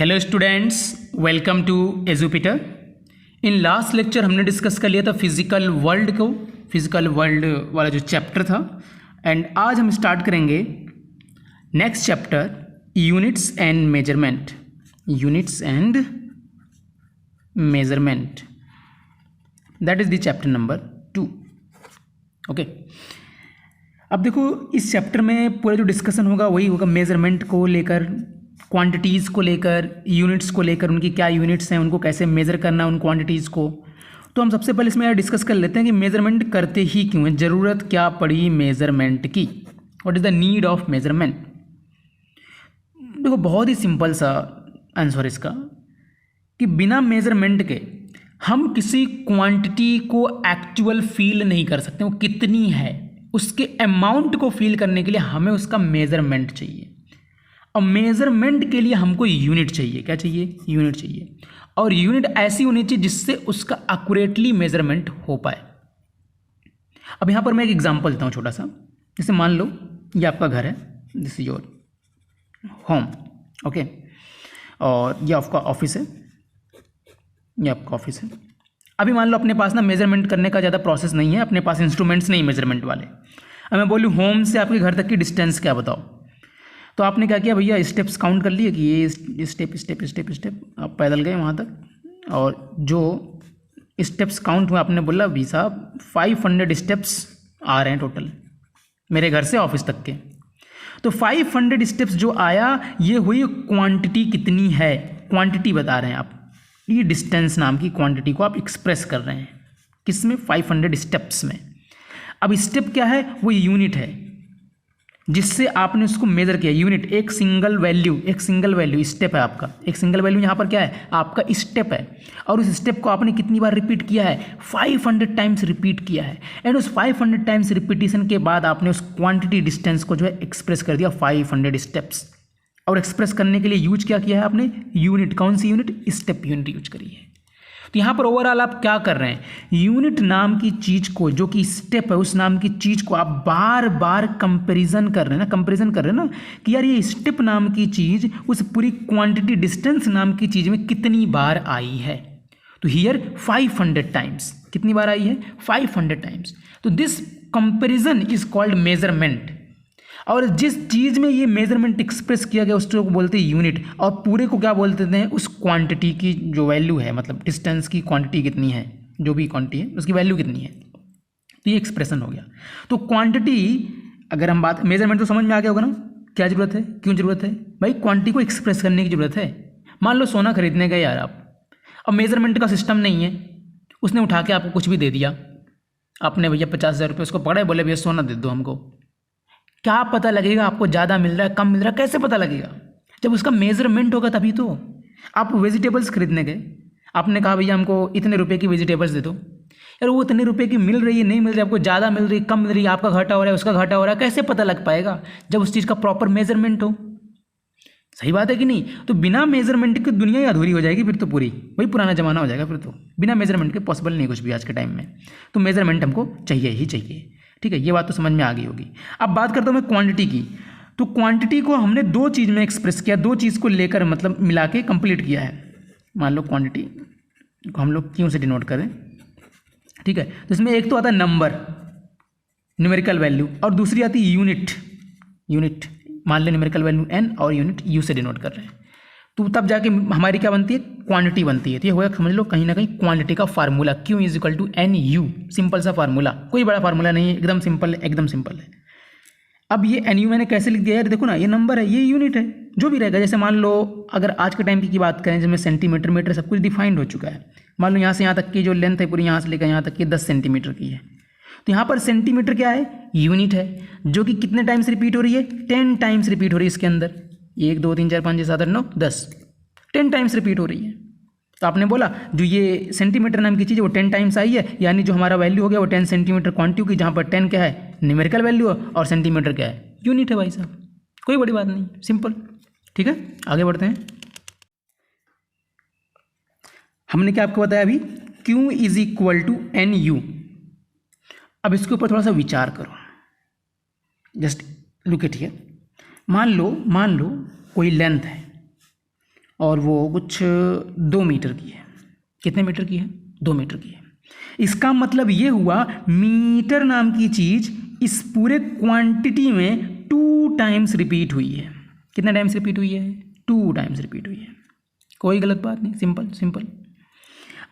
Hello students, welcome to Edupiter. In last lecture हमने discuss कर लिया था फिजिकल वर्ल्ड वाला जो चैप्टर था। एंड आज हम स्टार्ट करेंगे next chapter, units and measurement. That is the chapter number 2। Okay, अब देखो इस चैप्टर में पूरा जो डिस्कशन होगा वही होगा मेजरमेंट को लेकर, क्वांटिटीज़ को लेकर, यूनिट्स को लेकर, उनकी क्या यूनिट्स हैं, उनको कैसे मेज़र करना उन क्वांटिटीज़ को। तो हम सबसे पहले इसमें डिस्कस कर लेते हैं कि मेज़रमेंट करते ही क्यों है, ज़रूरत क्या पड़ी मेज़रमेंट की, what is the need of measurement. देखो बहुत ही सिंपल सा आंसर इसका कि बिना मेज़रमेंट के हम किसी क्वांटिटी को एक्चुअल फील नहीं कर सकते। वो कितनी है उसके अमाउंट को फील करने के लिए हमें उसका मेज़रमेंट चाहिए। और मेज़रमेंट के लिए हमको यूनिट चाहिए। क्या चाहिए? यूनिट चाहिए। और यूनिट ऐसी होनी चाहिए जिससे उसका एक्यूरेटली मेज़रमेंट हो पाए। अब यहाँ पर मैं एक एग्जांपल देता हूँ छोटा सा। जैसे मान लो ये आपका घर है, this is your home, okay, और ये आपका ऑफिस है, ये आपका ऑफिस है। अभी मान लो अपने पास ना मेज़रमेंट करने का ज़्यादा प्रोसेस नहीं है, अपने पास इंस्ट्रूमेंट्स नहीं मेज़रमेंट वाले। अब मैं बोलूँ होम से आपके घर तक की डिस्टेंस क्या बताओ, तो आपने क्या किया भैया, स्टेप्स काउंट कर लिए कि ये स्टेप आप पैदल गए वहाँ तक, और जो स्टेप्स काउंट हुए आपने बोला भी साहब 500 स्टेप्स आ रहे हैं टोटल मेरे घर से ऑफिस तक के। तो 500 स्टेप्स जो आया ये हुई क्वांटिटी। कितनी है क्वांटिटी बता रहे हैं आप, ये डिस्टेंस नाम की क्वांटिटी को आप एक्सप्रेस कर रहे हैं किसमें? 500 स्टेप्स में। अब स्टेप क्या है? वो यूनिट है जिससे आपने उसको मेजर किया। यूनिट एक सिंगल वैल्यू स्टेप है आपका। एक सिंगल वैल्यू यहाँ पर क्या है? आपका स्टेप है। और उस स्टेप को आपने कितनी बार रिपीट किया है? 500 टाइम्स रिपीट किया है। एंड उस 500 टाइम्स रिपीटिशन के बाद आपने उस क्वांटिटी डिस्टेंस को जो है एक्सप्रेस कर दिया 500 स्टेप्स। और एक्सप्रेस करने के लिए यूज क्या किया है आपने? यूनिट। कौन सी यूनिट? स्टेप यूनिट यूज करी है। तो यहाँ पर ओवरऑल आप क्या कर रहे हैं? यूनिट नाम की चीज को, जो कि स्टेप है, उस नाम की चीज को आप बार बार कंपैरिजन कर रहे हैं ना, कि यार ये स्टेप नाम की चीज उस पूरी क्वांटिटी डिस्टेंस नाम की चीज में कितनी बार आई है। तो हियर 500 टाइम्स। कितनी बार आई है? 500 टाइम्स। तो this comparison is called measurement. और जिस चीज़ में ये मेजरमेंट एक्सप्रेस किया गया उसको बोलते हैं यूनिट, और पूरे को क्या बोलते हैं? उस क्वांटिटी की जो वैल्यू है, मतलब डिस्टेंस की क्वांटिटी कितनी है, जो भी क्वांटिटी है उसकी वैल्यू कितनी है। तो ये एक्सप्रेशन हो गया। तो क्वांटिटी, अगर हम बात मेजरमेंट तो समझ में आ गया होगा ना, क्या जरूरत है, क्यों जरूरत है भाई? क्वांटिटी को एक्सप्रेस करने की जरूरत है। मान लो सोना खरीदने गए यार आप, अब मेजरमेंट का सिस्टम नहीं है, उसने उठा के आपको कुछ भी दे दिया, आपने भैया 50,000 रुपये उसको पकड़े, बोले भैया सोना दे दो हमको। क्या पता लगेगा आपको ज़्यादा मिल रहा है कम मिल रहा है? कैसे पता लगेगा? जब उसका मेजरमेंट होगा तभी तो। आप वेजिटेबल्स खरीदने गए, आपने कहा भैया हमको इतने रुपए की वेजिटेबल्स दे दो। यार वो इतने रुपए की मिल रही है, नहीं मिल रही, आपको ज़्यादा मिल रही है, कम मिल रही है, आपका घाटा हो रहा है, उसका घाटा हो रहा है, कैसे पता लग पाएगा? जब उस चीज़ का प्रॉपर मेजरमेंट हो। सही बात है कि नहीं? तो बिना मेजरमेंट की दुनिया ही अधूरी हो जाएगी फिर तो, पूरी वही पुराना जमाना हो जाएगा फिर तो। बिना मेजरमेंट के पॉसिबल नहीं कुछ भी आज के टाइम में। तो मेजरमेंट हमको चाहिए ही चाहिए। ठीक है, ये बात तो समझ में आ गई होगी। अब बात करता हूँ मैं क्वांटिटी की। तो क्वांटिटी को हमने दो चीज़ में एक्सप्रेस किया, दो चीज़ को लेकर मतलब मिला के कंप्लीट किया है। मान लो क्वांटिटी को हम लोग क्यों से डिनोट करें, ठीक है? तो इसमें एक तो आता है नंबर, न्यूमेरिकल वैल्यू, और दूसरी आती है यूनिट। मान लें न्यूमेरिकल वैल्यू n और यूनिट u से डिनोट कर रहे हैं, तो तब जाके हमारी क्या बनती है? क्वांटिटी बनती है। तो ये होगा, समझ लो कहीं ना कहीं क्वांटिटी का formula, Q is equal to NU। Simple सा फार्मूला, कोई बड़ा फार्मूला नहीं है, एकदम सिंपल है, एकदम सिंपल है। अब ये NU मैंने कैसे लिख दिया यार? देखो ना, ये नंबर है, ये यूनिट है, जो भी रहेगा। जैसे मान लो अगर आज के टाइम की बात करें, जिसमें सेंटीमीटर मीटर सब कुछ डिफाइंड हो चुका है। मान लो यहाँ से यहाँ तक की जो लेंथ है पूरी, यहाँ से लेकर यहाँ तक की 10 सेंटीमीटर की है। तो यहाँ पर सेंटीमीटर क्या है? यूनिट है, जो कि कितने टाइम्स रिपीट हो रही है? 10 टाइम्स रिपीट हो रही है इसके अंदर। 1 2 3 4 5 6 7 8 9 10, 10 टाइम्स रिपीट हो रही है। तो आपने बोला जो ये सेंटीमीटर नाम की चीज़ है वो 10 टाइम्स आई है, यानी जो हमारा वैल्यू हो गया वो 10 सेंटीमीटर क्वांटिटी की, जहाँ पर 10 क्या है? न्यूमेरिकल वैल्यू है, और सेंटीमीटर क्या है? यूनिट है भाई साहब। कोई बड़ी बात नहीं, सिंपल। ठीक है, आगे बढ़ते हैं। हमने क्या आपको बताया अभी? Q is equal to NU। अब इसके ऊपर थोड़ा सा विचार करो, जस्ट लुक एट हियर। मान लो कोई लेंथ है, और वो कुछ 2 मीटर की है। कितने मीटर की है? 2 मीटर की है। इसका मतलब ये हुआ मीटर नाम की चीज़ इस पूरे क्वांटिटी में 2 टाइम्स रिपीट हुई है। कितने टाइम्स रिपीट हुई है? 2 टाइम्स रिपीट हुई है। कोई गलत बात नहीं, सिंपल सिंपल।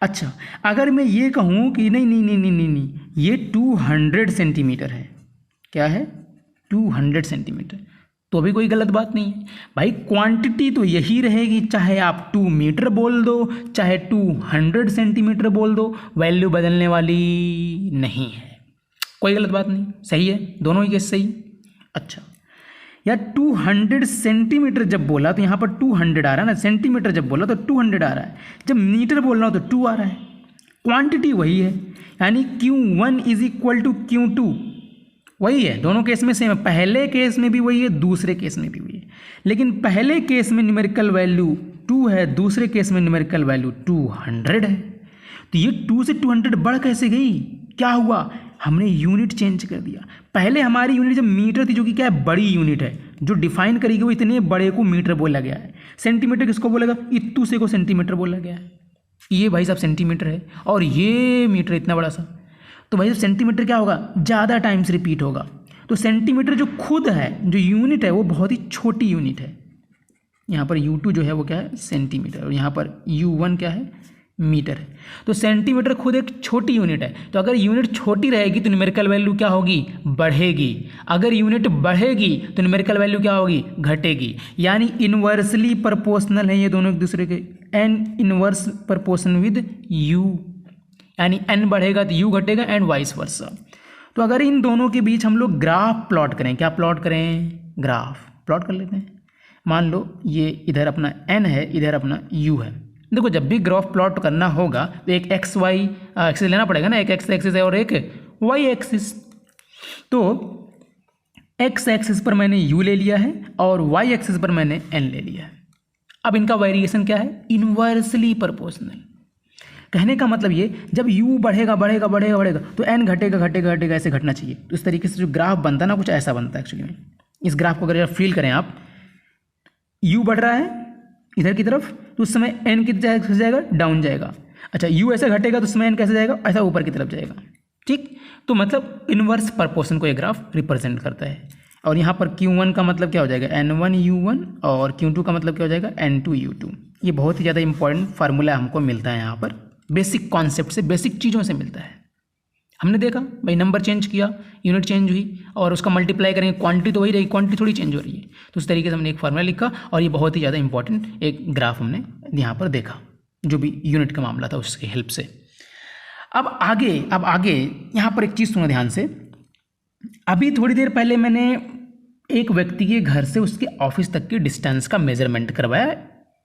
अच्छा, अगर मैं ये कहूँ कि नहीं नहीं नहीं नहीं नहीं नहीं, ये 200 सेंटीमीटर है, क्या है? 200 सेंटीमीटर, तो भी कोई गलत बात नहीं है भाई। क्वांटिटी तो यही रहेगी, चाहे आप 2 मीटर बोल दो, चाहे 200 सेंटीमीटर बोल दो, वैल्यू बदलने वाली नहीं है। कोई गलत बात नहीं, सही है, दोनों ही केस सही। अच्छा यार, 200 सेंटीमीटर जब बोला तो यहाँ पर 200 आ रहा है ना, सेंटीमीटर जब बोला तो 200 आ रहा है, जब मीटर बोल रहा हो तो 2 आ रहा है। क्वांटिटी वही है, यानी Q1 is equal to Q2, वही है, दोनों केस में सेम है। पहले केस में भी वही है, दूसरे केस में भी वही है, लेकिन पहले केस में न्यूमेरिकल वैल्यू 2 है, दूसरे केस में न्यूमेरिकल वैल्यू 200 है। तो ये 2 से 200 बढ़ कैसे गई? क्या हुआ? हमने यूनिट चेंज कर दिया। पहले हमारी यूनिट जब मीटर थी, जो कि क्या है, बड़ी यूनिट है, जो डिफाइन करेगी वो इतने बड़े को मीटर बोला गया है। सेंटीमीटर किसको बोलेगा? इतू से को सेंटीमीटर बोला गया है। ये भाई साहब सेंटीमीटर है और ये मीटर इतना बड़ा सा, तो भाई साहब सेंटीमीटर क्या होगा? ज़्यादा टाइम्स रिपीट होगा। तो सेंटीमीटर जो खुद है, जो यूनिट है, वो बहुत ही छोटी यूनिट है। यहाँ पर U2 जो है वो क्या है? सेंटीमीटर, और यहाँ पर U1 क्या है? मीटर है। तो सेंटीमीटर खुद एक छोटी यूनिट है, तो अगर यूनिट छोटी रहेगी तो न्यूमेरिकल वैल्यू क्या होगी? बढ़ेगी। अगर यूनिट बढ़ेगी तो न्यूमेरिकल वैल्यू क्या होगी? घटेगी। यानी इन्वर्सली प्रोपोर्शनल है ये दोनों एक दूसरे के, N inverse proportion with U, यानी n बढ़ेगा तो U घटेगा एंड वाइस वर्सा। तो अगर इन दोनों के बीच हम लोग ग्राफ प्लॉट करें, क्या प्लॉट करें? ग्राफ प्लॉट कर लेते हैं। मान लो ये इधर अपना n है, इधर अपना U है। देखो, जब भी ग्राफ प्लॉट करना होगा तो एक एक्स वाई एक्सिस लेना पड़ेगा ना, एक एक्स एक्सिस है और एक वाई एक्सिस। तो एक्स एक्सिस पर मैंने U ले लिया है और वाई एक्सिस पर मैंने n ले लिया है। अब इनका वेरिएशन क्या है? Inversely proportional. कहने का मतलब ये, जब U बढ़ेगा बढ़ेगा बढ़ेगा बढ़ेगा तो n घटेगा घटेगा घटेगा, ऐसे घटना चाहिए। तो इस तरीके से जो ग्राफ बनता है ना, कुछ ऐसा बनता है एक्चुअली में। इस ग्राफ को अगर फील करें आप, U बढ़ रहा है इधर की तरफ, तो उस समय n कितना जाएगा? डाउन जाएगा। अच्छा, U ऐसे घटेगा तो उस समय n कैसे जाएगा? ऐसा ऊपर की तरफ जाएगा। ठीक, तो मतलब इनवर्स प्रोपोर्शन को ये ग्राफ रिप्रेजेंट करता है। और यहाँ पर Q1 का मतलब क्या हो जाएगा? N1 U1, और Q2 का मतलब क्या हो जाएगा? N2 U2। ये बहुत ही ज़्यादा इंपॉर्टेंट फार्मूला हमको मिलता है यहाँ पर, बेसिक कॉन्सेप्ट से, बेसिक चीज़ों से मिलता है। हमने देखा भाई, नंबर चेंज किया, यूनिट चेंज हुई, और उसका मल्टीप्लाई करेंगे, क्वांटिटी तो वही रहेगी, क्वांटिटी थोड़ी चेंज हो रही है। तो उस तरीके से हमने एक फार्मूला लिखा, और ये बहुत ही ज़्यादा इंपॉर्टेंट एक ग्राफ हमने यहाँ पर देखा, जो भी यूनिट का मामला था उसकी हेल्प से। अब आगे यहाँ पर एक चीज़ सुनो ध्यान से। अभी थोड़ी देर पहले मैंने एक व्यक्ति के घर से उसके ऑफिस तक की डिस्टेंस का मेजरमेंट करवाया,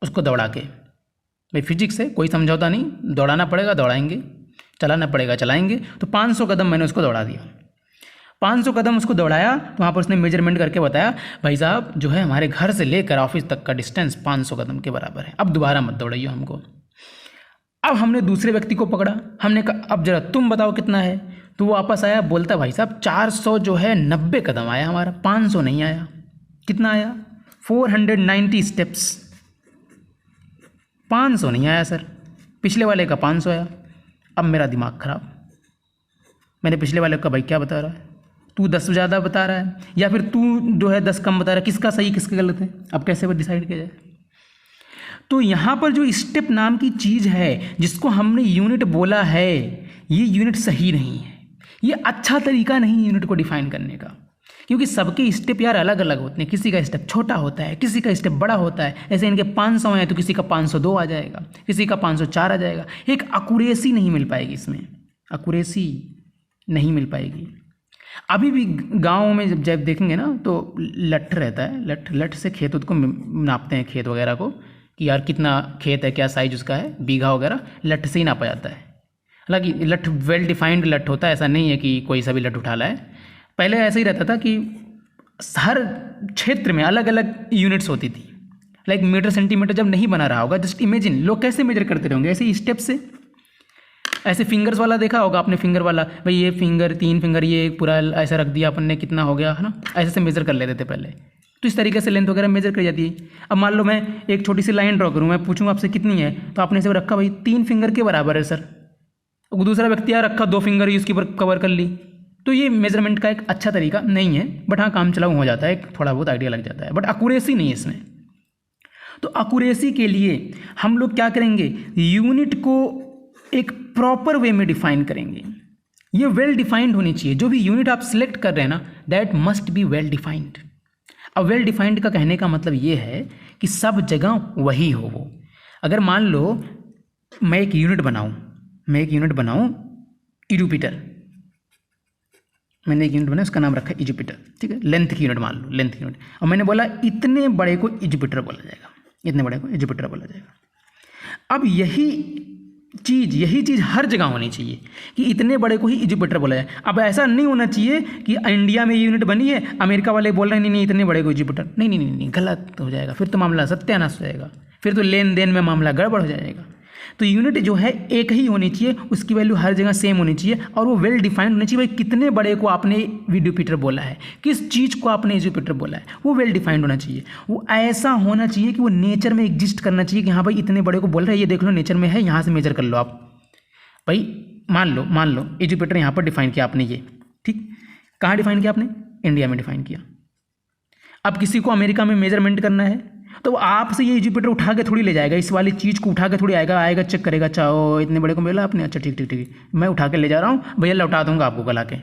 उसको दौड़ा के। भाई फिजिक्स है, कोई समझौता नहीं, दौड़ाना पड़ेगा दौड़ाएंगे, चलाना पड़ेगा चलाएंगे। तो 500 कदम मैंने उसको दौड़ा दिया। 500 कदम उसको दौड़ाया तो वहाँ पर उसने मेजरमेंट करके बताया, भाई साहब जो है हमारे घर से लेकर ऑफिस तक का डिस्टेंस 500 कदम के बराबर है, अब दोबारा मत दौड़ाइए हमको। अब हमने दूसरे व्यक्ति को पकड़ा, हमने कहा अब जरा तुम बताओ कितना है। तो वो वापस आया, बोलता भाई साहब 400 जो है 90 कदम आया हमारा, 500 नहीं आया। कितना आया? 490 स्टेप्स। 500 नहीं आया सर, पिछले वाले का 500 आया। अब मेरा दिमाग खराब, मैंने पिछले वाले का भाई क्या बता रहा है, तू 10 ज़्यादा बता रहा है या फिर तू जो है 10 कम बता रहा है, किसका सही किसका गलत है, अब कैसे वो डिसाइड किया जाए। तो यहाँ पर जो स्टेप नाम की चीज़ है, जिसको हमने यूनिट बोला है, ये यूनिट सही नहीं है, ये अच्छा तरीका नहीं है यूनिट को डिफाइन करने का, क्योंकि सबके स्टेप यार अलग अलग होते हैं। किसी का स्टेप छोटा होता है, किसी का स्टेप बड़ा होता है। ऐसे इनके 500 हैं तो किसी का 502 आ जाएगा, किसी का 504 आ जाएगा। एक अकुरेसी नहीं मिल पाएगी, इसमें अकुरेसी नहीं मिल पाएगी। अभी भी गाँव में जब देखेंगे ना तो लठ रहता है, लठ से खेत को नापते हैं, खेत वगैरह को, कि यार कितना खेत है, क्या साइज उसका है, बीघा वगैरह लठ से ही नापा जाता है। हालांकि लठ वेल डिफाइंड लठ होता है, ऐसा नहीं है कि कोई सा भी लठ उठा लाए। पहले ऐसा ही रहता था कि हर क्षेत्र में अलग अलग यूनिट्स होती थी, लाइक मीटर सेंटीमीटर जब नहीं बना रहा होगा, जस्ट इमेजिन लोग कैसे मेजर करते रहेंगे, ऐसे स्टेप से। ऐसे फिंगर्स वाला देखा होगा आपने, फिंगर वाला, भाई ये फिंगर 3 फिंगर ये पूरा ऐसा रख दिया अपन ने, कितना हो गया है ना, ऐसे से मेजर कर लेते थे पहले। तो इस तरीके से लेंथ वगैरह मेजर करी जाती है। अब मान लो मैं एक छोटी सी लाइन ड्रॉ करूँ, मैं पूछूँ आपसे कितनी है, तो आपने इसे रखा भाई 3 फिंगर के बराबर है सर। दूसरा व्यक्ति यार रखा 2 फिंगर ही उसकी कवर कर ली। तो ये मेजरमेंट का एक अच्छा तरीका नहीं है, बट हाँ काम चलाऊ हो जाता है, थोड़ा बहुत आइडिया लग जाता है, बट अक्यूरेसी नहीं है इसमें। तो अक्यूरेसी के लिए हम लोग क्या करेंगे, यूनिट को एक प्रॉपर वे में डिफाइन करेंगे। ये वेल डिफाइंड होनी चाहिए, जो भी यूनिट आप सिलेक्ट कर रहे हैं ना, that must be well defined. अब वेल डिफाइंड का कहने का मतलब ये है कि सब जगह वही हो वो। अगर मान लो मैं एक यूनिट बनाऊं इजुपिटर, मैंने एक यूनिट बनाया, उसका नाम रखा इजुपिटर, ठीक है, लेंथ की यूनिट मान लो, लेंथ की यूनिट, और मैंने बोला इतने बड़े को इजुपिटर बोला जाएगा, इतने बड़े को इजुपिटर बोला जाएगा। अब यही चीज़ हर जगह होनी चाहिए कि इतने बड़े को ही इजुपिटर बोला जाए। अब ऐसा नहीं होना चाहिए कि इंडिया में ये यूनिट बनी है, अमेरिका वाले बोल रहे हैं नहीं इतने बड़े को इजुपिटर, नहीं, गलत हो जाएगा, फिर तो मामला सत्यानाश हो जाएगा, फिर तो लेन देन में मामला गड़बड़ हो जाएगा। तो यूनिट जो है एक ही होनी चाहिए, उसकी वैल्यू हर जगह सेम होनी चाहिए, और वो वेल डिफाइंड होनी चाहिए। भाई कितने बड़े को आपने इजुपिटर बोला है, किस चीज़ को आपने इजुपिटर बोला है, वो वेल डिफाइंड होना चाहिए। वो ऐसा होना चाहिए कि वो नेचर में एग्जिस्ट करना चाहिए कि हाँ भाई इतने बड़े को बोल रहे हैं, ये देख लो नेचर में है, यहाँ से मेजर कर लो आप। भाई मान लो इजुपिटर यहाँ पर डिफाइन किया आपने, ये ठीक, कहाँ डिफाइन किया आपने, इंडिया में डिफाइन किया। अब किसी को अमेरिका में मेजरमेंट करना है तो आपसे ये इजुपिटर उठा के थोड़ी ले जाएगा, इस वाली चीज़ को उठा के थोड़ी आएगा चेक करेगा, अच्छा ओ इतने बड़े को मिला आपने, अच्छा ठीक मैं उठा के ले जा रहा हूँ भैया, लौटा दूंगा आपको गला के,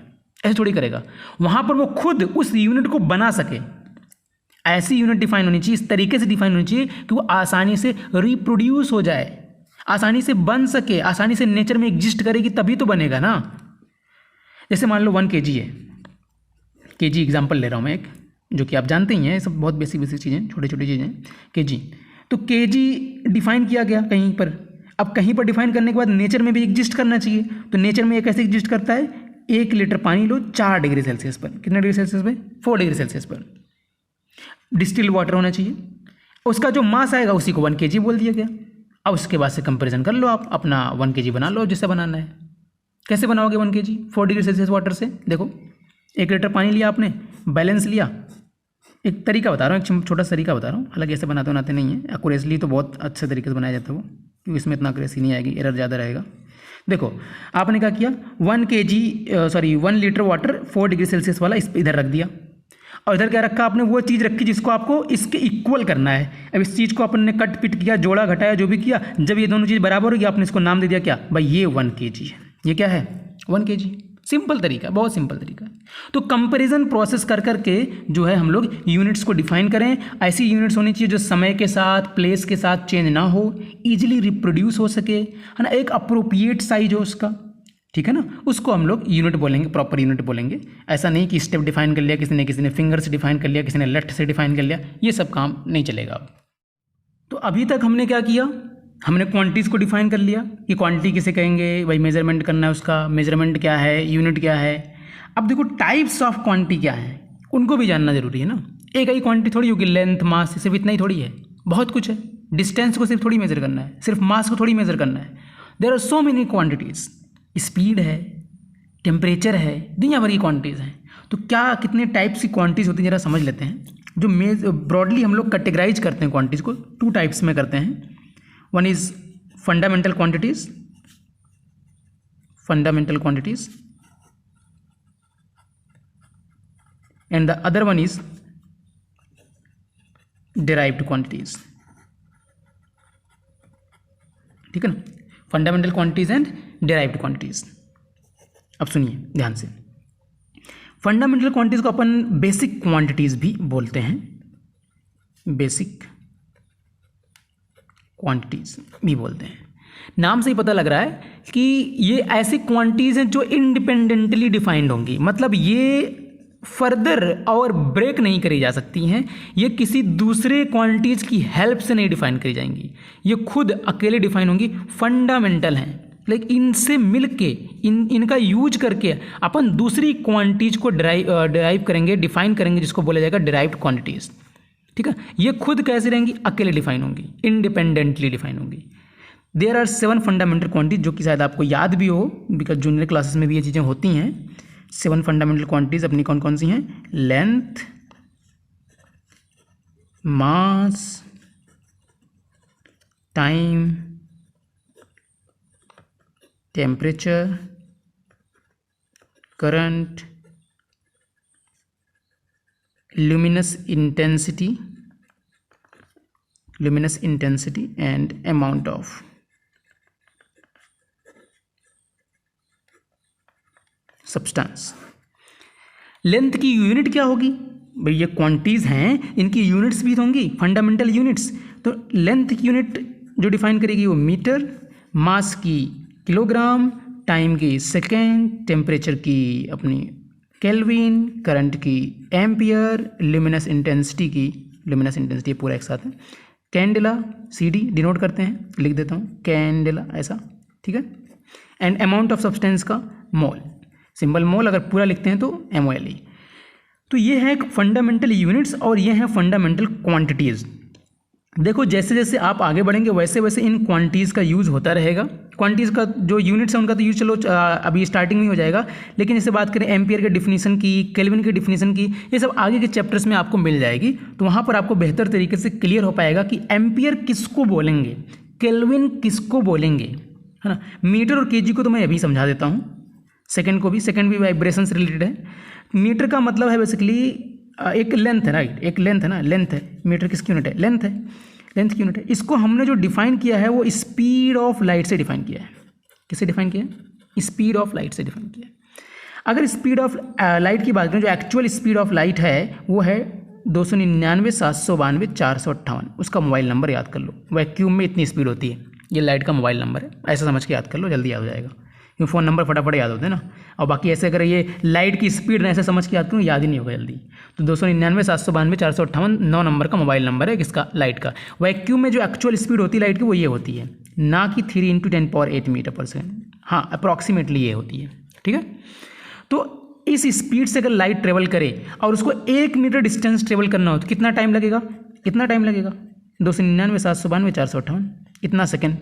ऐसे थोड़ी करेगा। वहाँ पर वो खुद उस यूनिट को बना सके, ऐसी यूनिट डिफाइन होनी चाहिए, इस तरीके से डिफाइन होनी चाहिए कि वो आसानी से रिप्रोड्यूस हो जाए, आसानी से बन सके, आसानी से नेचर में एग्जिस्ट करेगी तभी तो बनेगा ना। जैसे मान लो 1 kg है, kg एग्जाम्पल ले रहा हूँ मैं एक, जो कि आप जानते ही हैं, सब बहुत बेसिक चीज़ें, छोटी चीज़ें, kg। तो kg डिफाइन किया गया कहीं पर, अब कहीं पर डिफाइन करने के बाद नेचर में भी एग्जिस्ट करना चाहिए। तो नेचर में ये कैसे एग्जिस्ट करता है, 1 लीटर पानी लो 4 डिग्री सेल्सियस पर, कितने डिग्री सेल्सियस पर, 4 डिग्री सेल्सियस पर डिस्टिल वाटर होना चाहिए। उसका जो मास आएगा उसी को 1 kg बोल दिया गया। अब उसके बाद से कंपेरिजन कर लो, आप अपना 1 kg बना लो जिससे बनाना है। कैसे बनाओगे 1 kg 4 डिग्री सेल्सियस वाटर से, देखो 1 लीटर पानी लिया आपने, बैलेंस लिया, एक तरीका बता रहा हूँ, एक छोटा सा तरीका बता रहा हूँ, हालांकि ऐसे बनाते बनाते नहीं है, एक्यूरेटली तो बहुत अच्छे तरीके से बनाया जाता है वो, क्योंकि इसमें इतना एक्यूरेसी नहीं आएगी, एरर ज़्यादा रहेगा। देखो आपने क्या किया, 1 लीटर वाटर 4 डिग्री सेल्सियस वाला इधर रख दिया, और इधर क्या रखा आपने, वो चीज़ रखी जिसको आपको इसके इक्वल करना है। अब इस चीज़ को आपने कट पिट किया, जोड़ा घटाया, जो भी किया, जब ये दोनों चीज़ बराबर होगी आपने इसको नाम दे दिया क्या, भाई ये 1 kg है, ये क्या है 1 kg। सिंपल तरीका, बहुत सिंपल तरीका। तो कंपैरिजन प्रोसेस कर करके जो है हम लोग यूनिट्स को डिफाइन करें। ऐसी यूनिट्स होनी चाहिए जो समय के साथ, प्लेस के साथ चेंज ना हो, इजीली रिप्रोड्यूस हो सके, है ना, एक अप्रोप्रिएट साइज हो उसका, ठीक है ना, उसको हम लोग यूनिट बोलेंगे, प्रॉपर यूनिट बोलेंगे। ऐसा नहीं कि स्टेप डिफाइन कर लिया किसी ने फिंगर से डिफाइन कर लिया, किसी ने लेफ्ट से डिफाइन कर लिया, ये सब काम नहीं चलेगा। तो अभी तक हमने क्या किया, हमने क्वांटिटीज़ को डिफाइन कर लिया कि क्वांटिटी किसे कहेंगे, भाई मेजरमेंट करना है उसका, मेजरमेंट क्या है, यूनिट क्या है। अब देखो टाइप्स ऑफ क्वांटिटी क्या है, उनको भी जानना जरूरी है ना। एक ही क्वांटिटी थोड़ी होगी, लेंथ मास सिर्फ इतना ही थोड़ी है, बहुत कुछ है। डिस्टेंस को सिर्फ थोड़ी मेजर करना है, सिर्फ मास को थोड़ी मेजर करना है। There are so many quantities, speed है, टेम्परेचर है, दुनिया भर की क्वांटिटीज़ हैं। तो क्या कितने टाइप्स की क्वांटिटीज़ होती हैं जरा समझ लेते हैं। जो ब्रॉडली हम लोग कैटेगराइज करते हैं क्वांटिटीज़ को 2 टाइप्स में करते हैं। One is fundamental quantities, and the other one is derived quantities, ठीक है ना, fundamental quantities and derived quantities. अब सुनिए ध्यान से, फंडामेंटल क्वांटिटीज को अपन बेसिक क्वांटिटीज भी बोलते हैं, बेसिक क्वांटिटीज भी बोलते हैं। नाम से ही पता लग रहा है कि ये ऐसी क्वांटिटीज हैं जो इंडिपेंडेंटली डिफाइंड होंगी, मतलब ये फर्दर और ब्रेक नहीं करी जा सकती हैं, ये किसी दूसरे क्वांटिटीज की हेल्प से नहीं डिफाइन करी जाएंगी, ये खुद अकेले डिफाइन होंगी, फंडामेंटल हैं। लेकिन इनसे मिलके इनका यूज करके अपन दूसरी क्वांटिटीज को डिराइव करेंगे, डिफाइन करेंगे, जिसको बोला जाएगा डिराइव्ड क्वांटिटीज, ठीक है। ये खुद कैसे रहेंगी, अकेले डिफाइन होंगी, इंडिपेंडेंटली डिफाइन होंगी। देयर आर 7 फंडामेंटल क्वांटिटीज, जो कि शायद आपको याद भी हो, बिकॉज जूनियर क्लासेस में भी ये चीज़ें होती हैं। 7 फंडामेंटल क्वांटिटीज अपनी कौन कौन सी हैं, length, mass time temperature current luminous intensity and amount of substance। Length की यूनिट क्या होगी भाई, ये क्वांटिटीज हैं, इनकी यूनिट्स भी होंगी, फंडामेंटल यूनिट्स। तो लेंथ की यूनिट जो डिफाइन करेगी वो मीटर, मास की किलोग्राम, टाइम की सेकेंड, टेम्परेचर की अपनी केल्विन, करंट की एम्पियर, ल्यूमिनस इंटेंसिटी पूरा एक साथ है, कैंडेला CD डिनोट करते हैं, लिख देता हूँ कैंडेला ऐसा, ठीक है। एंड अमाउंट ऑफ सब्सटेंस का मोल, सिंबल मोल, अगर पूरा लिखते हैं तो MOLE। तो ये है फंडामेंटल यूनिट्स और ये हैं फंडामेंटल क्वांटिटीज़। देखो जैसे जैसे आप आगे बढ़ेंगे वैसे वैसे इन क्वांटिटीज़ का यूज़ होता रहेगा। क्वांटिटीज़ का जो यूनिट्स है उनका तो यूज़ चलो अभी स्टार्टिंग में हो जाएगा, लेकिन इससे बात करें एम्पियर के डिफिनीशन की, केल्विन की डिफिनीशन की, ये सब आगे के चैप्टर्स में आपको मिल जाएगी। तो वहाँ पर आपको बेहतर तरीके से क्लियर हो पाएगा कि एम्पियर किसको बोलेंगे, केल्विन किसको बोलेंगे, है ना। मीटर और केजी को तो मैं अभी समझा देता हूँ, सेकेंड भी वाइब्रेशन से रिलेटेड है। मीटर का मतलब है बेसिकली एक लेंथ है, राइट, एक लेंथ है ना, लेंथ है। मीटर किसकी यूनिट है, लेंथ है, लेंथ की यूनिट है। इसको हमने जो डिफाइन किया है वो स्पीड ऑफ लाइट से डिफाइन किया है। किससे डिफाइन किया है, स्पीड ऑफ लाइट से डिफाइन किया है। अगर स्पीड ऑफ लाइट की बात करें, जो एक्चुअल स्पीड ऑफ लाइट है वो है 299 792 458। उसका मोबाइल नंबर याद कर लो, वैक्यूम में इतनी स्पीड होती है, ये लाइट का मोबाइल नंबर है, ऐसा समझ के याद कर लो, जल्दी याद हो जाएगा। क्यों फ़ोन नंबर फटाफट याद होते हैं ना, और बाकी ऐसे अगर ये लाइट की स्पीड ऐसे समझ के याद करूँ याद ही नहीं होगा जल्दी। तो 299 792 458 9 नंबर का मोबाइल नंबर है किसका, लाइट का। वैक्यूम में जो एक्चुअल स्पीड होती है लाइट की वो ये होती है, ना कि 3 × 10⁸ मीटर पर सेकेंड, हाँ अप्रॉक्सीमेटली ये होती है, ठीक है। तो इस स्पीड से अगर लाइट ट्रेवल करे और उसको 1 मीटर डिस्टेंस ट्रेवल करना हो तो कितना टाइम लगेगा, 299 792 458, इतना सेकेंड।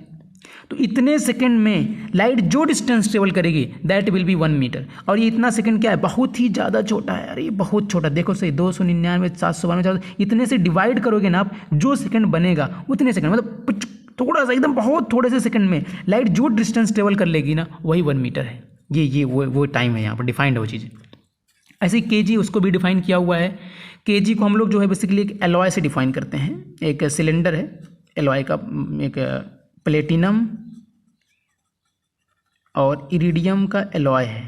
तो इतने सेकंड में लाइट जो डिस्टेंस ट्रेवल करेगी दैट विल बी 1 मीटर। और ये इतना सेकंड क्या है, बहुत ही ज़्यादा छोटा है, अरे ये बहुत छोटा, देखो सही 299 792 इतने से डिवाइड करोगे ना आप, जो सेकंड बनेगा उतने सेकंड, मतलब थोड़ा सा एकदम बहुत थोड़े से सेकंड में लाइट जो डिस्टेंस ट्रेवल कर लेगी ना वही 1 मीटर है। ये वो टाइम है यहाँ पर डिफाइंड है वो चीज़। ऐसे ही केजी, उसको भी डिफाइन किया हुआ है। केजी को हम लोग जो है बेसिकली एक एलॉय से डिफाइन करते हैं। एक सिलेंडर है एलॉय का, एक प्लेटिनम और इरिडियम का एलॉय है,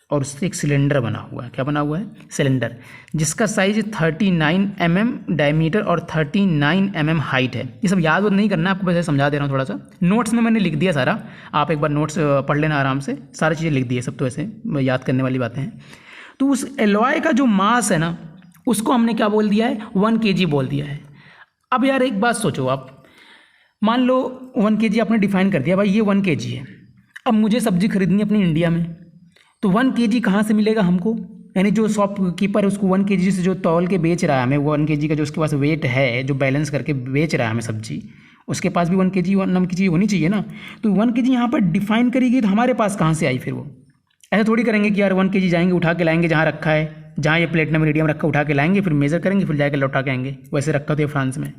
और उससे एक सिलेंडर बना हुआ है। क्या बना हुआ है, सिलेंडर, जिसका साइज 39 mm डायमीटर और 39 mm हाइट है। ये सब याद नहीं करना है आपको, वैसे समझा दे रहा हूँ थोड़ा सा, नोट्स में मैंने लिख दिया सारा, आप एक बार नोट्स पढ़ लेना आराम से, सारी चीज़ें लिख दी है, सब तो ऐसे याद करने वाली बातें हैं। तो उस एलॉय का जो मास है ना उसको हमने क्या बोल दिया है, 1 kg बोल दिया है। अब यार एक बात सोचो आप, मान लो 1 kg आपने डिफाइन कर दिया, भाई ये 1 kg है। अब मुझे सब्जी खरीदनी है अपनी इंडिया में, तो 1 kg कहाँ से मिलेगा हमको, यानी जो शॉपकीपर है उसको 1 kg से जो तौल के बेच रहा है हमें, 1 kg का जो उसके पास वेट है, जो बैलेंस करके बेच रहा है हमें सब्जी, उसके पास भी 1 kg 1 नम की चीज़ होनी चाहिए ना। तो 1 kg यहाँ पर डिफाइन करेगी तो हमारे पास कहाँ से आई फिर वो, ऐसा थोड़ी करेंगे कि यार 1 kg जाएंगे उठा के लाएंगे, जहाँ रखा है, जहाँ ये प्लेटिनम इरिडियम रखा उठा के लाएंगे, फिर मेज़र करेंगे, फिर जाकर लौटा के आएंगे, वैसे रखा तो ये फ्रांस में।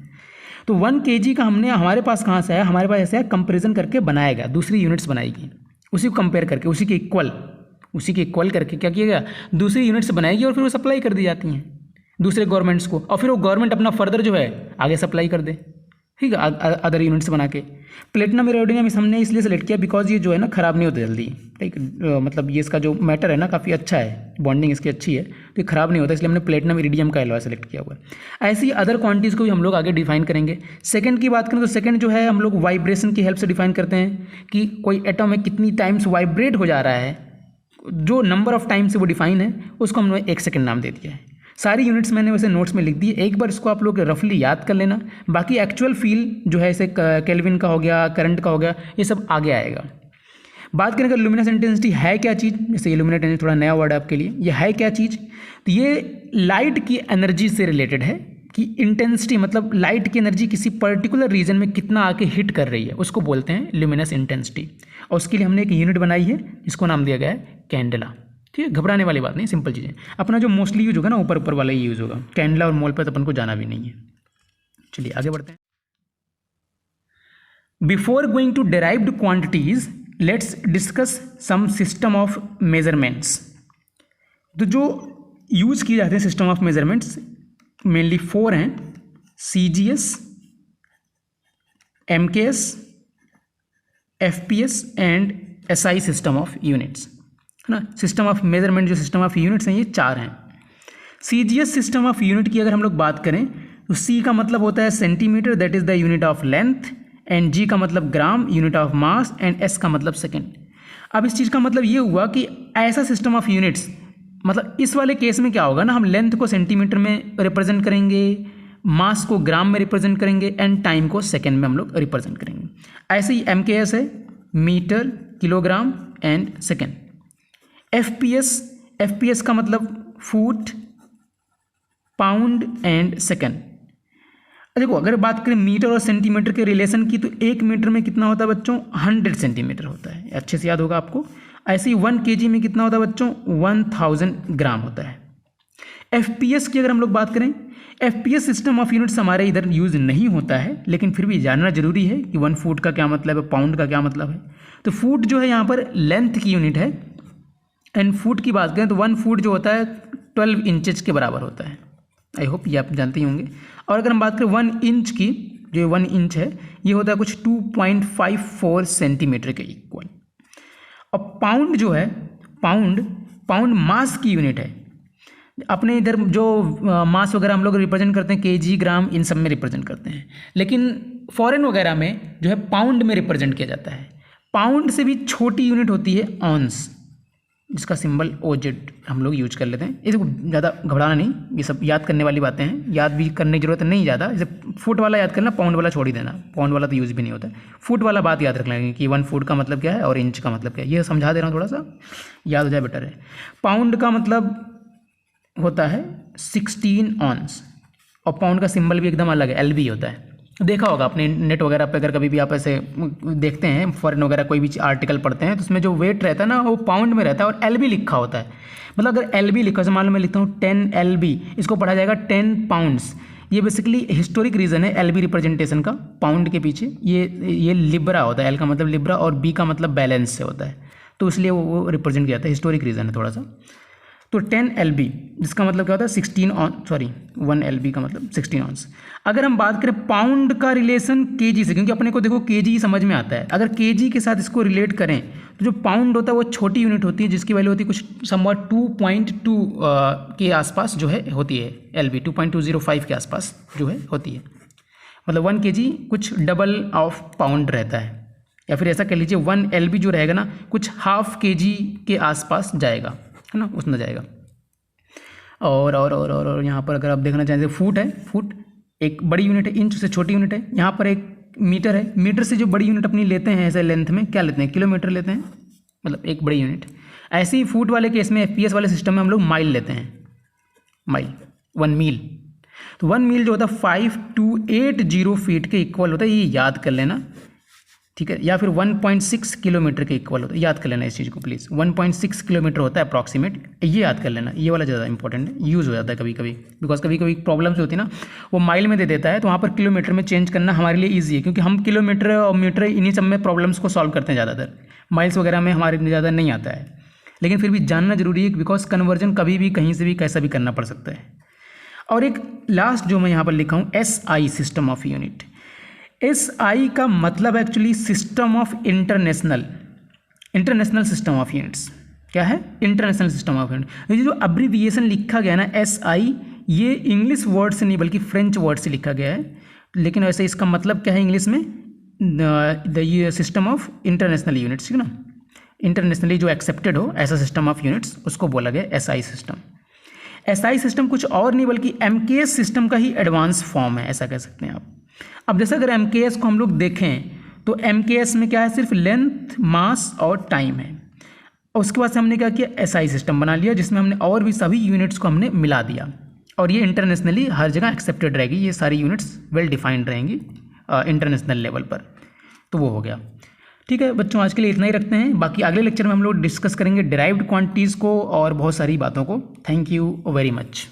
तो 1 kg का हमने हमारे पास कहाँ से आया, हमारे पास ऐसे है कंपेरिजन करके बनाएगा, दूसरी यूनिट्स बनाएगी, उसी को कंपेयर करके, उसी के इक्वल करके क्या किया गया, दूसरी यूनिट्स बनाएगी और फिर वो सप्लाई कर दी जाती हैं दूसरे गवर्नमेंट्स को, और फिर वो गवर्नमेंट अपना फर्दर जो है आगे सप्लाई कर दे, ठीक है, अदर यूनिट्स बना के। प्लेटिनम इरिडियम हमने इसलिए सेलेक्ट किया बिकॉज ये जो है ना ख़राब नहीं होता जल्दी, ठीक, मतलब ये इसका जो मैटर है ना काफ़ी अच्छा है, बॉन्डिंग इसकी अच्छी है, तो ये ख़राब नहीं होता, इसलिए हमने प्लेटिनम इरिडियम का एलॉय सेलेक्ट किया हुआ है। ऐसी अदर क्वांटिटीज़ को भी हम लोग आगे डिफाइन करेंगे। सेकंड की बात करें तो सेकंड जो है हम लोग वाइब्रेशन की हेल्प से डिफाइन करते हैं कि कोई एटम है कितनी टाइम्स वाइब्रेट हो जा रहा है, जो नंबर ऑफ टाइम्स से वो डिफाइन है उसको हमने 1 सेकेंड नाम दे दिया है। सारी यूनिट्स मैंने वैसे नोट्स में लिख दी, एक बार इसको आप लोग रफली याद कर लेना, बाकी एक्चुअल फील जो है ऐसे केल्विन का हो गया, करंट का हो गया, ये सब आगे आएगा। बात करें अगर लुमिनस इंटेंसिटी है क्या चीज़, जैसे ये लुमिनस इंटेंसिटी थोड़ा नया वर्ड है आपके लिए, ये है क्या चीज़, तो ये लाइट की एनर्जी से रिलेटेड है कि इंटेंसिटी मतलब लाइट की एनर्जी किसी पर्टिकुलर रीजन में कितना आके हिट कर रही है, उसको बोलते हैं लुमिनस इंटेंसिटी। और उसके लिए हमने एक यूनिट बनाई है जिसको नाम दिया गया है कैंडेला, ठीक है, घबराने वाली बात नहीं, सिंपल चीज़ें। अपना जो मोस्टली यूज होगा ना ऊपर ऊपर वाला ही यूज़ होगा, कैंडला और मोल पर तो अपन को जाना भी नहीं है। चलिए आगे बढ़ते हैं। Before going to derived quantities let's discuss some system of measurements. तो जो यूज किए जाते हैं सिस्टम ऑफ मेजरमेंट्स मेनली 4 हैं, CGS, MKS, FPS and SI system of units, है ना। सिस्टम ऑफ मेजरमेंट जो सिस्टम ऑफ यूनिट्स हैं ये 4 हैं। CGS सिस्टम ऑफ यूनिट की अगर हम लोग बात करें तो C का मतलब होता है centimetre, that is the unit of length, and G का मतलब gram, unit of mass, and S का मतलब सेकेंड। अब इस चीज़ का मतलब ये हुआ कि ऐसा सिस्टम ऑफ यूनिट्स, मतलब इस वाले केस में क्या होगा ना, हम लेंथ को सेंटीमीटर में रिप्रेजेंट करेंगे, मास को ग्राम में रिप्रेजेंट करेंगे, एंड टाइम को सेकेंड में हम लोग रिप्रेजेंट करेंगे। ऐसे ही MKS है metre, kilogram and second. FPS का मतलब फुट, पाउंड एंड सेकेंड। देखो अगर बात करें मीटर और सेंटीमीटर के रिलेशन की, तो 1 मीटर में कितना होता है बच्चों, 100 सेंटीमीटर होता है, अच्छे से याद होगा आपको। ऐसे ही 1 kg में कितना होता है बच्चों, 1000 ग्राम होता है। FPS की अगर हम लोग बात करें, FPS सिस्टम ऑफ यूनिट्स हमारे इधर यूज़ नहीं होता है, लेकिन फिर भी जानना जरूरी है कि 1 फुट का क्या मतलब है, पाउंड का क्या मतलब है। तो फुट जो है यहाँ पर लेंथ की यूनिट है, एंड फुट की बात करें तो 1 फुट जो होता है 12 इंचेस के बराबर होता है। आई होप ये आप जानते ही होंगे। और अगर हम बात करें 1 इंच की, जो 1 इंच है ये होता है कुछ 2.54 सेंटीमीटर के इक्वल। और पाउंड जो है, पाउंड मास की यूनिट है। अपने इधर जो मास वगैरह हम लोग रिप्रेजेंट करते हैं केजी, ग्राम, इन सब में रिप्रेजेंट करते हैं, लेकिन फॉरेन वगैरह में जो है पाउंड में रिप्रेजेंट किया जाता है। पाउंड से भी छोटी यूनिट होती है ऑन्स, जिसका सिंबल OZ हम लोग यूज कर लेते हैं। इसको ज़्यादा घबराना नहीं, ये सब याद करने वाली बातें हैं, याद भी करने की जरूरत नहीं ज़्यादा। जैसे फुट वाला याद करना, पाउंड वाला छोड़ ही देना, पाउंड वाला तो यूज़ भी नहीं होता है। फुट वाला बात याद रख लेंगे कि 1 फुट का मतलब क्या है और इंच का मतलब क्या है, ये समझा दे रहा हूँ, थोड़ा सा याद हो जाए बेटर है। पाउंड का मतलब होता है 16 ऑन्स, और पाउंड का सिंबल भी एकदम अलग है, LB होता है। देखा होगा अपने नेट वगैरह पे, अगर कभी भी आप ऐसे देखते हैं फॉरेन वगैरह कोई भी आर्टिकल पढ़ते हैं तो उसमें जो वेट रहता है ना वो पाउंड में रहता है और LB लिखा होता है। मतलब अगर LB लिखा, जैसे मान लो मैं लिखता हूँ 10 LB, इसको पढ़ा जाएगा 10 पाउंड्स। ये बेसिकली हिस्टोरिक रीज़न है LB रिप्रेजेंटेशन का पाउंड के पीछे। ये लिब्रा होता है, L का मतलब लिब्रा और B का मतलब बैलेंस से होता है, तो इसलिए वो रिप्रेजेंट किया जाता है, हिस्टोरिक रीज़न है थोड़ा सा। तो 10 LB जिसका मतलब क्या होता है 16 ऑन, सॉरी 1 LB का मतलब 16 ऑन्स। अगर हम बात करें पाउंड का रिलेशन केजी से, क्योंकि अपने को देखो केजी समझ में आता है, अगर केजी के साथ इसको रिलेट करें तो जो पाउंड होता है वो छोटी यूनिट होती है, जिसकी वैल्यू होती है कुछ समवट 2.2 के आसपास जो है होती है। LB 2.205 के आसपास जो है होती है, मतलब 1 kg कुछ डबल ऑफ पाउंड रहता है, या फिर ऐसा कह लीजिए 1 LB जो रहेगा ना कुछ ½ kg के आसपास जाएगा, है ना, उतना जाएगा। और यहाँ पर अगर आप देखना चाहें, फुट है, फुट एक बड़ी यूनिट है, इंच से छोटी यूनिट है। यहाँ पर एक मीटर है, मीटर से जो बड़ी यूनिट अपनी लेते हैं ऐसे लेंथ में क्या लेते हैं, किलोमीटर लेते हैं, मतलब एक बड़ी यूनिट। ऐसे ही फुट वाले केस में FPS वाले सिस्टम में हम लोग माइल लेते हैं, माइल 1 मील। तो 1 मील जो होता है 5280 फीट के इक्वल होता है, ये याद कर लेना, ठीक है। या फिर 1.6 किलोमीटर के इक्वल होता है, याद कर लेना इस चीज़ को प्लीज़। 1.6 किलोमीटर होता है अप्रॉक्सीमेट, ये याद कर लेना, ये वाला ज़्यादा इंपॉर्टेंट है, यूज़ हो जाता है कभी कभी, बिकॉज कभी कभी प्रॉब्लम्स होती है ना, वो माइल में दे देता है तो वहाँ पर किलोमीटर में चेंज करना हमारे लिए ईजी है, क्योंकि हम किलोमीटर और मीटर इन्हीं सब में प्रॉब्लम्स को सॉल्व करते हैं ज़्यादातर, माइल्स वगैरह में हमारे ज़्यादा नहीं आता है। लेकिन फिर भी जानना जरूरी है, बिकॉज कन्वर्जन कभी भी कहीं से भी कैसा भी करना पड़ सकता है। और एक लास्ट जो मैं यहाँ पर लिखा हूँ SI system of unit. SI का मतलब actually system of international system of units. क्या है, इंटरनेशनल सिस्टम ऑफ यूनिट। ये जो अब्रीविएशन लिखा गया ना SI, ये इंग्लिश वर्ड से नहीं बल्कि फ्रेंच वर्ड से लिखा गया है, लेकिन वैसे इसका मतलब क्या है इंग्लिश में, the system of international units, ठीक है ना, इंटरनेशनली जो एक्सेप्टेड हो ऐसा सिस्टम ऑफ यूनिट्स, उसको बोला गया SI सिस्टम। SI सिस्टम कुछ और नहीं बल्कि MKS सिस्टम का ही एडवांस फॉर्म है, ऐसा कह सकते हैं आप। अब जैसे अगर MKS को हम लोग देखें तो MKS में क्या है, सिर्फ लेंथ, मास और टाइम है। और उसके बाद से हमने क्या किया, SI सिस्टम बना लिया, जिसमें हमने और भी सभी यूनिट्स को हमने मिला दिया, और ये इंटरनेशनली हर जगह एक्सेप्टेड रहेगी, ये सारी यूनिट्स वेल डिफाइंड रहेंगी इंटरनेशनल लेवल पर। तो वो हो गया। ठीक है बच्चों, आज के लिए इतना ही रखते हैं। बाकी अगले लेक्चर में हम लोग डिस्कस करेंगे डिराइव्ड क्वांटिटीज़ को और बहुत सारी बातों को। Thank you very much.